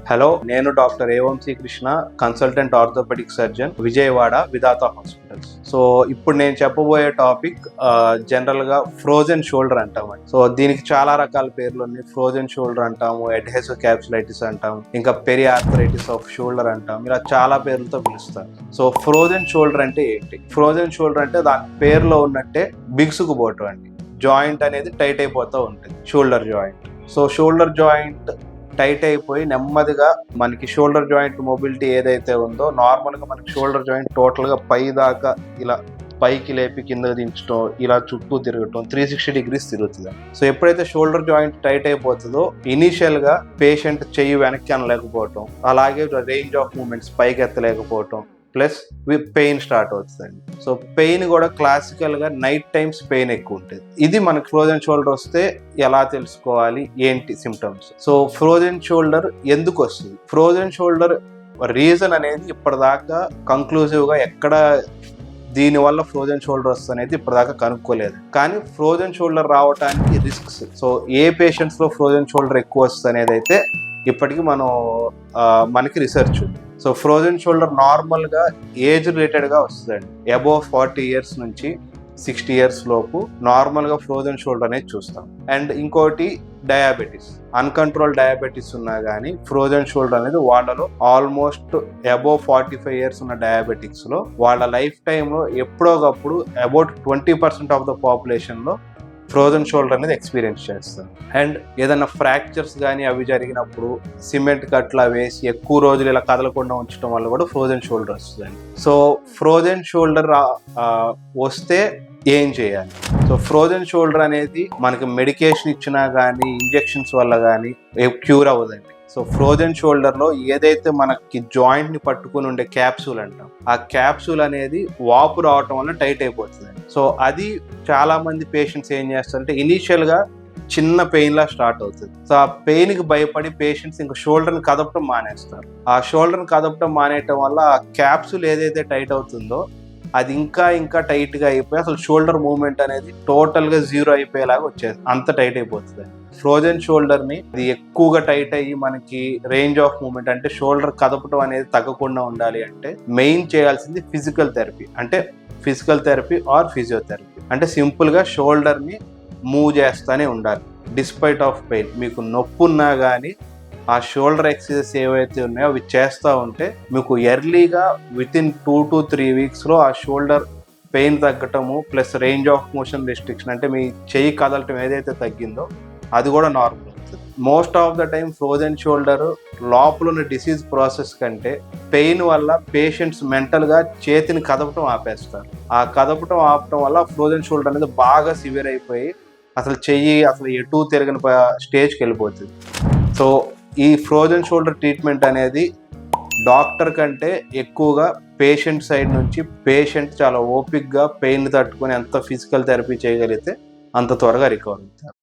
Hello, నేను doctor A.V.C. Krishna, consultant orthopaedic surgeon, Vijayawada Vidhata hospitals. So ఇప్పుడు నేను చెప్పబోయే టాపిక్ జనరల్ గా ఫ్రోజన్ షోల్డర్ అంటామండి. సో దీనికి చాలా రకాల పేర్లు ఉన్నాయి. ఫ్రోజన్ షోల్డర్ అంటాము, అడ్హెసివ్ క్యాప్సులైటిస్ అంటాము, ఇంకా పెరిఆర్థరైటిస్ ఆఫ్ షోల్డర్ అంటాం. ఇలా చాలా పేర్లతో పిలుస్తారు. సో ఫ్రోజన్ షోల్డర్ అంటే ఏంటి? ఫ్రోజన్ షోల్డర్ అంటే దాని పేరులో ఉన్నట్టే బిగుసుకుపోవటం అండి. జాయింట్ అనేది టైట్ అయిపోతూ ఉంటుంది, shoulder joint. So shoulder joint tight అయిపోయి నెమ్మదిగా మనకి షోల్డర్ జాయింట్ మొబిలిటీ ఏదైతే ఉందో, నార్మల్గా మనకి షోల్డర్ జాయింట్ టోటల్గా పై దాకా ఇలా పైకి లేపి కిందకి దించడం, ఇలా చుట్టూ తిరగటం 360 degrees తిరుగుతుంది. సో ఎప్పుడైతే షోల్డర్ జాయింట్ టైట్ అయిపోతుందో ఇనీషియల్గా పేషెంట్ చెయ్యి వెనక్కి అనలేకపోవటం, అలాగే రేంజ్ ఆఫ్ మూమెంట్స్ పైకి ఎత్తలేకపోవటం, ప్లస్ పెయిన్ స్టార్ట్ అవుతుందండి. సో పెయిన్ కూడా క్లాసికల్గా నైట్ టైమ్స్ పెయిన్ ఎక్కువ ఉంటుంది. ఇది మనకి ఫ్రోజన్ షోల్డర్ వస్తే ఎలా తెలుసుకోవాలి, ఏంటి సిమ్టమ్స్? సో ఫ్రోజన్ షోల్డర్ ఎందుకు వస్తుంది? ఫ్రోజన్ షోల్డర్ రీజన్ అనేది ఇప్పటిదాకా కంక్లూజివ్గా ఎక్కడ దీనివల్ల ఫ్రోజన్ షోల్డర్ వస్తుంది అనేది ఇప్పటిదాకా కనుక్కోలేదు. కానీ ఫ్రోజన్ షోల్డర్ రావడానికి రిస్క్స్, సో ఏ పేషెంట్స్లో ఫ్రోజన్ షోల్డర్ ఎక్కువ వస్తుంది అనేది అయితే ఇప్పటికీ మనకి రీసెర్చ్ ఉంది. సో ఫ్రోజన్ షోల్డర్ నార్మల్గా ఏజ్ రిలేటెడ్గా వస్తుందండి. అబోవ్ 40 years నుంచి 60 years లోపు నార్మల్గా ఫ్రోజన్ షోల్డర్ అనేది చూస్తాం. అండ్ ఇంకోటి డయాబెటీస్, అన్కంట్రోల్ డయాబెటీస్ ఉన్నా కానీ ఫ్రోజన్ షోల్డర్ అనేది వాళ్ళలో ఆల్మోస్ట్ అబోవ్ 45 years ఉన్న డయాబెటిక్స్లో వాళ్ళ లైఫ్ టైంలో ఎప్పుడో ఒకప్పుడు అబౌట్ 20% ఆఫ్ ద పాపులేషన్లో ఫ్రోజన్ షోల్డర్ అనేది ఎక్స్పీరియన్స్ చేస్తారు. అండ్ ఏదైనా ఫ్రాక్చర్స్ కానీ అవి జరిగినప్పుడు సిమెంట్ కట్లా వేసి ఎక్కువ రోజులు ఇలా కదలకుండా ఉంచడం వల్ల కూడా ఫ్రోజన్ షోల్డర్ వస్తుందండి. సో ఫ్రోజన్ షోల్డర్ వస్తే ఏం చేయాలి? సో ఫ్రోజన్ షోల్డర్ అనేది మనకి మెడికేషన్ ఇచ్చినా కానీ ఇంజెక్షన్స్ వల్ల కానీ క్యూర్ అవ్వదండి. సో ఫ్రోజన్ షోల్డర్లో ఏదైతే మనకి జాయింట్ని పట్టుకుని ఉండే క్యాప్సూల్ అంటాం, ఆ క్యాప్సూల్ అనేది వాపు రావటం వల్ల టైట్ అయిపోతుందండి. సో అది చాలామంది పేషెంట్స్ ఏం చేస్తారంటే ఇనీషియల్గా చిన్న పెయిన్లా స్టార్ట్ అవుతుంది. సో ఆ పెయిన్కి భయపడి పేషెంట్స్ ఇంకా షోల్డర్ని కదపటం మానేస్తారు. ఆ షోల్డర్ని కదపటం మానేయటం వల్ల ఆ క్యాప్సూల్ ఏదైతే టైట్ అవుతుందో అది ఇంకా టైట్గా అయిపోయి అసలు షోల్డర్ మూవ్మెంట్ అనేది టోటల్గా జీరో అయిపోయేలాగా వచ్చేది, అంత టైట్ అయిపోతుంది. ఫ్రోజన్ షోల్డర్ని అది ఎక్కువగా టైట్ అయ్యి మనకి రేంజ్ ఆఫ్ మూమెంట్ అంటే షోల్డర్ కదపటం అనేది తగ్గకుండా ఉండాలి అంటే మెయిన్ చేయాల్సింది ఫిజికల్ థెరపీ. అంటే ఫిజికల్ థెరపీ ఆర్ ఫిజియోథెరపీ. అంటే సింపుల్గా షోల్డర్ని మూవ్ చేస్తూనే ఉండాలి డిస్పైట్ ఆఫ్ పెయిన్. మీకు నొప్పి ఉన్నా కానీ ఆ షోల్డర్ ఎక్సర్సైజెస్ ఏవైతే ఉన్నాయో అవి చేస్తూ ఉంటే మీకు ఎర్లీగా వితిన్ 2 to 3 weeks ఆ షోల్డర్ పెయిన్ తగ్గటము plus range of motion restriction అంటే మీ చెయ్యి కదలటం ఏదైతే తగ్గిందో అది కూడా నార్మల్ అవుతుంది. Most of the time frozen shoulder లోపల ఉన్న డిసీజ్ ప్రాసెస్ కంటే పెయిన్ వల్ల పేషెంట్స్ మెంటల్గా చేతిని కదపటం ఆపేస్తారు. ఆ కదపటం ఆపటం వల్ల ఫ్రోజన్ షోల్డర్ అనేది బాగా సివియర్ అయిపోయి అసలు చెయ్యి అసలు ఎటు తిరగని స్టేజ్కి వెళ్ళిపోతుంది. సో ఈ ఫ్రోజన్ షోల్డర్ ట్రీట్మెంట్ అనేది డాక్టర్ కంటే ఎక్కువగా పేషెంట్ సైడ్ నుంచి పేషెంట్ చాలా ఓపిక్గా పెయిన్ తట్టుకొని ఎంత ఫిజికల్ థెరపీ చేయగలిగితే అంత త్వరగా రికవర్ అవుతారు.